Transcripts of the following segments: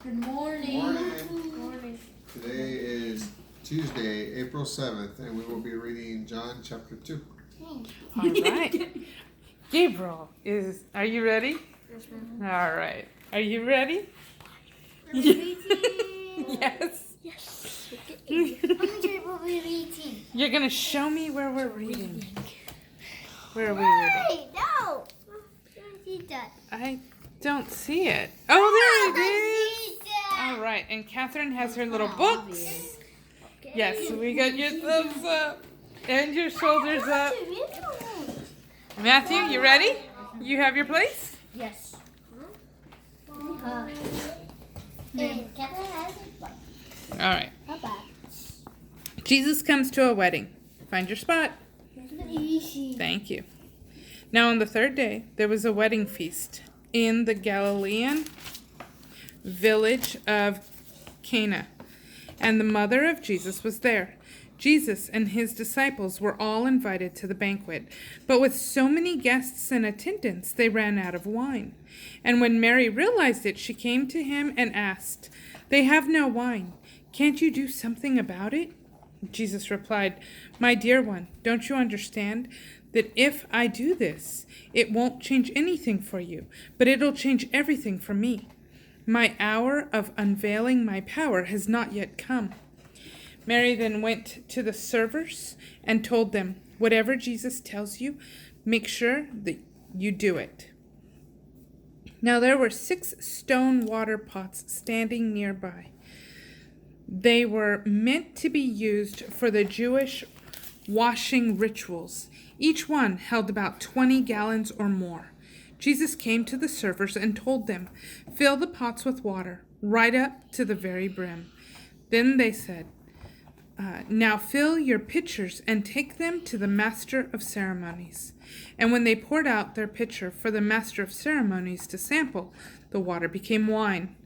Good morning. Good morning. Today is Tuesday, April 7th, and we will be reading John chapter 2. All right. Gabriel, are you ready? Yes, ma'am. All right. Are you ready? Yes. Yes. What we're reading. You're going to show me where we're reading. Where are we reading? Hey, no. See that. I don't see it. Oh, there it is. All right. And Catherine has her little books. Okay. Yes, we got your thumbs up and your shoulders up. Matthew, you ready? You have your place? Yes. And Kevin has his book. All right. Bye-bye. Jesus comes to a wedding. Find your spot. Easy. Thank you. Now on the third day, there was a wedding feast in the Galilean village of Cana, and the mother of Jesus was there. Jesus and his disciples were all invited to the banquet, but with so many guests in attendance, they ran out of wine. And when Mary realized it, she came to him and asked, "They have no wine. Can't you do something about it?" Jesus replied, "My dear one, don't you understand that if I do this, it won't change anything for you, but it'll change everything for me? My hour of unveiling my power has not yet come." Mary then went to the servers and told them, "Whatever Jesus tells you, make sure that you do it." Now there were 6 stone water pots standing nearby. They were meant to be used for the Jewish washing rituals. Each one held about 20 gallons or more. Jesus came to the servers and told them, "Fill the pots with water, right up to the very brim." Then they said, "Now fill your pitchers and take them to the master of ceremonies." And when they poured out their pitcher for the master of ceremonies to sample, the water became wine.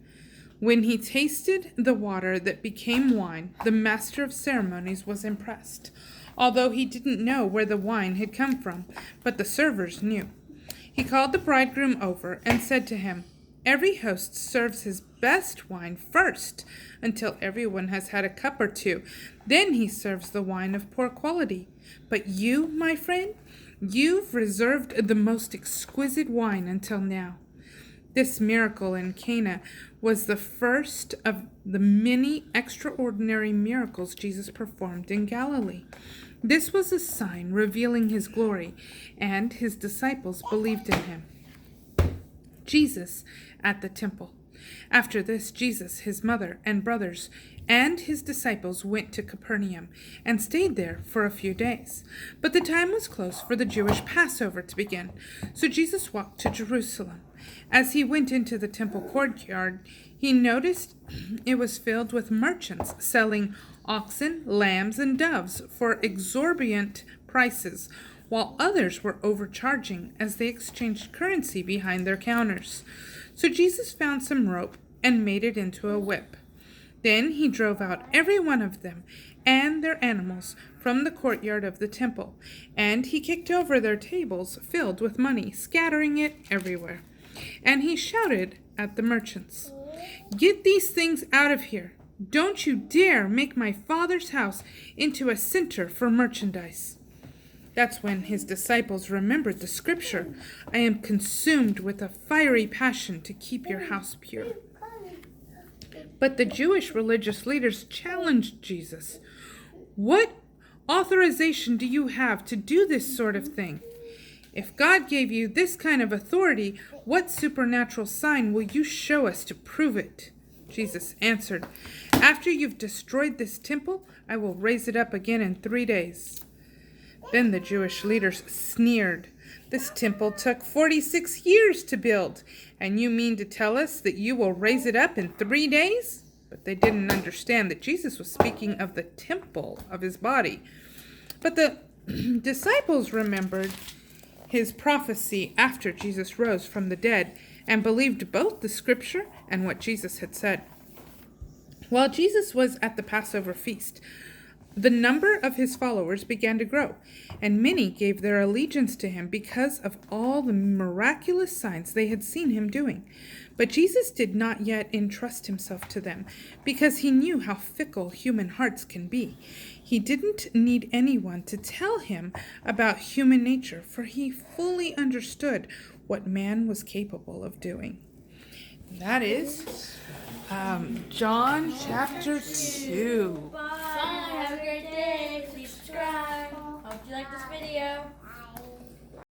When he tasted the water that became wine, the master of ceremonies was impressed, although he didn't know where the wine had come from, but the servers knew. He called the bridegroom over and said to him, "Every host serves his best wine first, until everyone has had a cup or two. Then he serves the wine of poor quality. But you, my friend, you've reserved the most exquisite wine until now." This miracle in Cana was the first of the many extraordinary miracles Jesus performed in Galilee. This was a sign revealing his glory, and his disciples believed in him. Jesus at the temple. After this, Jesus, his mother, and brothers, and his disciples went to Capernaum and stayed there for a few days. But the time was close for the Jewish Passover to begin, so Jesus walked to Jerusalem. As he went into the temple courtyard, he noticed it was filled with merchants selling oxen, lambs, and doves for exorbitant prices, while others were overcharging as they exchanged currency behind their counters. So Jesus found some rope and made it into a whip. Then he drove out every one of them and their animals from the courtyard of the temple, and he kicked over their tables filled with money, scattering it everywhere. And he shouted at the merchants, "Get these things out of here! Don't you dare make my Father's house into a center for merchandise." That's when his disciples remembered the scripture, "I am consumed with a fiery passion to keep your house pure." But the Jewish religious leaders challenged Jesus. "What authorization do you have to do this sort of thing? If God gave you this kind of authority, what supernatural sign will you show us to prove it?" Jesus answered, "After you've destroyed this temple, I will raise it up again in 3 days." Then the Jewish leaders sneered. "This temple took 46 years to build, and you mean to tell us that you will raise it up in 3 days? But they didn't understand that Jesus was speaking of the temple of his body. But the disciples remembered his prophecy after Jesus rose from the dead and believed both the scripture and what Jesus had said. While Jesus was at the Passover feast, The number of his followers began to grow, and many gave their allegiance to him because of all the miraculous signs they had seen him doing. But Jesus did not yet entrust himself to them, because he knew how fickle human hearts can be. He didn't need anyone to tell him about human nature, for he fully understood what man was capable of doing. That is John chapter 2.